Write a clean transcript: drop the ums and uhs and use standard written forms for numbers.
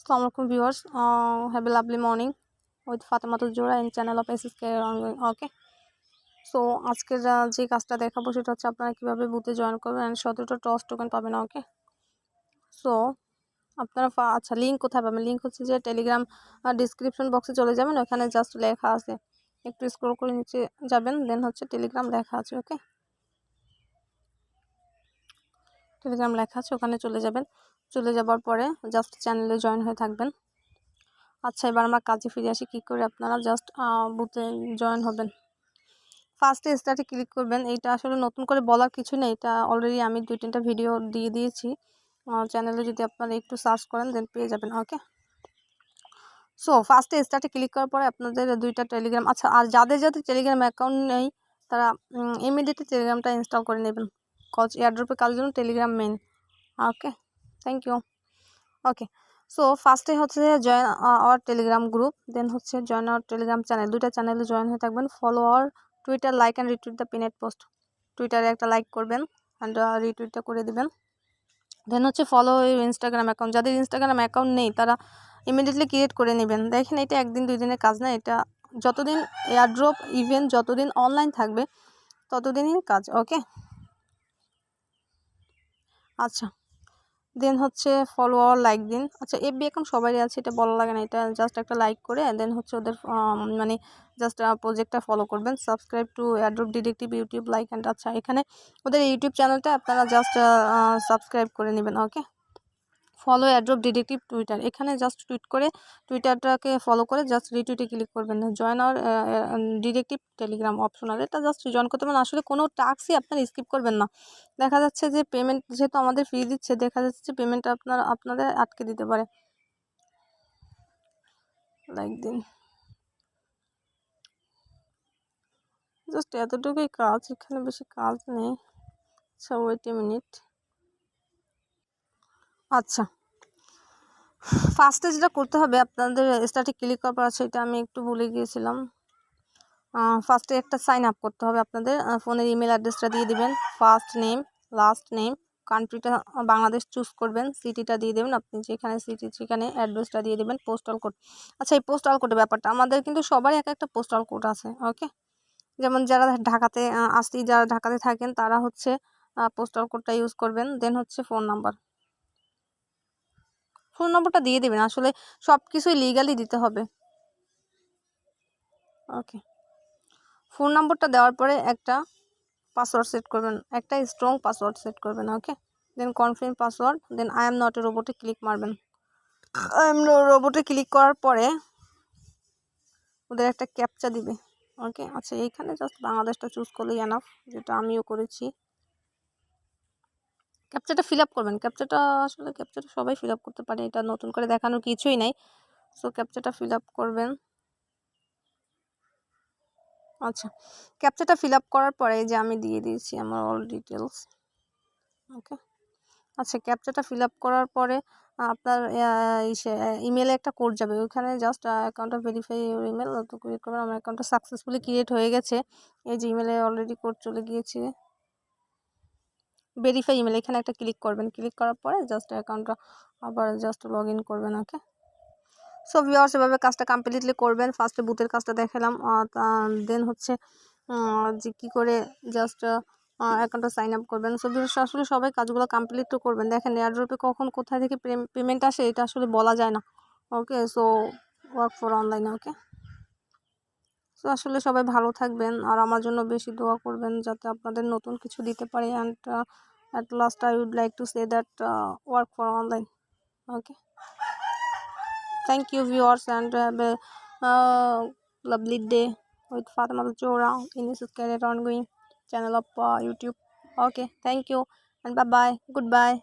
Assalamualaikum viewers, have a lovely morning with Fatima Tuzura in channel of SS Career Ongoing. Okay, so আজকের যে কাজটা দেখাবো সেটা হচ্ছে আপনারা কিভাবে বুথে জয়েন করবেন এন্ড 17টা টস টোকেন পাবেন। ওকে, সো আপনারা আচ্ছা লিংক কোথায় পাবেন? লিংক হচ্ছে যে টেলিগ্রাম ডিসক্রিপশন বক্সে চলে যাবেন, ওখানে জাস্ট লেখা আছে, একটু স্ক্রল করে নিচে যাবেন, দেন হচ্ছে টেলিগ্রাম লেখা আছে। ওকে, টেলিগ্রাম লেখা আছে, ওখানে চলে যাবেন। চলে যাবার পরে জাস্ট চ্যানেলে জয়েন হয়ে থাকবেন। আচ্ছা, এবার আমরা কাজে ফিরে আসি, কী করে আপনারা জাস্ট বুথে জয়েন হবেন। ফার্স্টে স্টার্টে ক্লিক করবেন। এইটা আসলে নতুন করে বলার কিছু নেই, এটা অলরেডি আমি 2-3টা ভিডিও দিয়ে দিয়েছি চ্যানেলে, যদি আপনারা একটু সার্চ করেন দেন পেয়ে যাবেন। ওকে, সো ফার্স্টে স্টার্টে ক্লিক করার পরে আপনাদের 2টা টেলিগ্রাম, আচ্ছা আর যাদের টেলিগ্রাম অ্যাকাউন্ট নেই তারা ইমিডিয়েটলি টেলিগ্রামটা ইনস্টল করে নেবেন, কজ এয়ারড্রপে কাজের জন্য Telegram main. Okay, thank you. Okay, so ফার্স্টে হচ্ছে join our Telegram group, then হচ্ছে জয়েন আওয়ার টেলিগ্রাম চ্যানেল। 2টা চ্যানেলে জয়েন হয়ে থাকবেন। Follow our Twitter, like and retweet the pinned post. টুইটারে একটা লাইক করবেন অ্যান্ড রিটুইটটা করে দিবেন। দেন হচ্ছে ফলো ইনস্টাগ্রাম অ্যাকাউন্ট। যাদের ইনস্টাগ্রাম অ্যাকাউন্ট নেই তারা ইমিডিয়েটলি ক্রিয়েট করে নেবেন। দেখেন, এটা 1-2 দিনের কাজ না, এটা যতদিন এয়ারড্রপ ইভেন্ট যতদিন অনলাইন থাকবে ততদিনই কাজ। ওকে, আচ্ছা দেন হচ্ছে ফলোয়ার লাইক দিন। আচ্ছা, এফবি অ্যাকাউন্ট সবারই আছে, এটা বলা লাগে না, এটা জাস্ট একটা লাইক করে দেন হচ্ছে ওদের মানে জাস্ট প্রজেক্টটা ফলো করবেন। Subscribe to airdrop detective YouTube like and, আচ্ছা এখানে ওদের ইউটিউব চ্যানেলটা আপনারা জাস্ট সাবস্ক্রাইব করে নেবেন। ওকে, ফলো এয়ারড্রপ ডিটেকটিভ টুইটার, এখানে জাস্ট টুইট করে টুইটারটাকে ফলো করে জাস্ট রিটুইটে ক্লিক করবেন। Join our detective Telegram optional, এটা জাস্ট জয়েন করতে পারেন। আসলে কোনো টাস্কই আপনারা স্কিপ করবেন না। দেখা যাচ্ছে যে পেমেন্ট যেহেতু আমাদের ফ্রি দিচ্ছে, দেখা যাচ্ছে যে পেমেন্টটা আপনাদের আটকে দিতে পারে। লাইক দিন, জাস্ট এতটুকুই কাজ, এখানে বেশি কাজ নেই। আচ্ছা ওয়েট এ মিনিট। আচ্ছা, ফার্স্টে যেটা করতে হবে আপনাদের স্টার্টে ক্লিক করার পর, আছে এটা আমি একটু ভুলে গিয়েছিলাম। ফার্স্টে একটা সাইন আপ করতে হবে আপনাদের। ফোনের ইমেল অ্যাড্রেসটা দিয়ে দিবেন, ফার্স্ট নেম লাস্ট নেম, কান্ট্রিটা বাংলাদেশ চুজ করবেন, সিটিটা দিয়ে দেবেন, আপনি যেখানে সিটি সেখানে অ্যাড্রেসটা দিয়ে দেবেন, পোস্টাল কোড। আচ্ছা, এই পোস্টাল কোডের ব্যাপারটা আমাদের কিন্তু সবারই একটা পোস্টাল কোড আছে। ওকে, যেমন যারা ঢাকাতে যারা ঢাকাতে থাকেন তারা হচ্ছে পোস্টাল কোডটা ইউজ করবেন। দেন হচ্ছে ফোন নাম্বারটা দিয়ে দেবেন, আসলে সব কিছুই লিগালি দিতে হবে। ওকে, ফোন নাম্বারটা দেওয়ার পরে একটা পাসওয়ার্ড সেট করবেন, একটা স্ট্রং পাসওয়ার্ড সেট করবেন। Okay, then confirm password, then I am not a রোবটে ক্লিক মারবেন। আই এম রোবটে ক্লিক করার পরে ওদের একটা ক্যাপচা দিবে। ওকে, আচ্ছা এইখানে জাস্ট বাংলাদেশটা চুজ করলেই এনাফ, যেটা আমিও করেছি। ক্যাপচাটা ফিল আপ করবেন। ক্যাপচাটা সবাই ফিল আপ করতে পারে, এটা নতুন করে দেখানোর কিছুই নাই। সো ক্যাপচাটা ফিল আপ করবেন। আচ্ছা, ক্যাপচাটা ফিল আপ করার পরে যে আমি দিয়ে দিয়েছি আমার অল ডিটেলস। ওকে, আচ্ছা ক্যাপচাটা ফিল আপ করার পরে আপনার ইমেলে একটা কোড যাবে, ওইখানে জাস্ট অ্যাকাউন্টটা ভেরিফাই ইমেল তো ক্রিয়েট করবেন। আমার অ্যাকাউন্টটা সাকসেসফুলি ক্রিয়েট হয়ে গেছে, এই যে ইমেলে অলরেডি কোড চলে গিয়েছে। ভেরিফাই ইমেল, এখানে একটা ক্লিক করবেন, ক্লিক করার পরে জাস্ট অ্যাকাউন্টটা আবার জাস্ট লগ ইন করবেন। ওকে, সো ভিউয়ার্স এভাবে কাজটা কমপ্লিটলি করবেন। ফার্স্টে বুথের কাজটা দেখালাম, দেন হচ্ছে যে কী করে জাস্ট অ্যাকাউন্টটা সাইন আপ করবেন। সো ভিউয়ার্স আসলে সবাই কাজগুলো কমপ্লিট তো করবেন। দেখেন এয়ারড্রপে কখন কোথায় থেকে পেমেন্ট আসে এটা আসলে বলা যায় না। Okay, so work for online. Okay, so আসলে সবাই ভালো থাকবেন আর আমার জন্য বেশি দোয়া করবেন যাতে আপনাদের নতুন কিছু দিতে পারি। And at last I would like to say that work for online. Okay, thank you viewers and have a lovely day with Fatima Chora in this Career Ongoing channel of YouTube. Okay, thank you and bye bye, goodbye.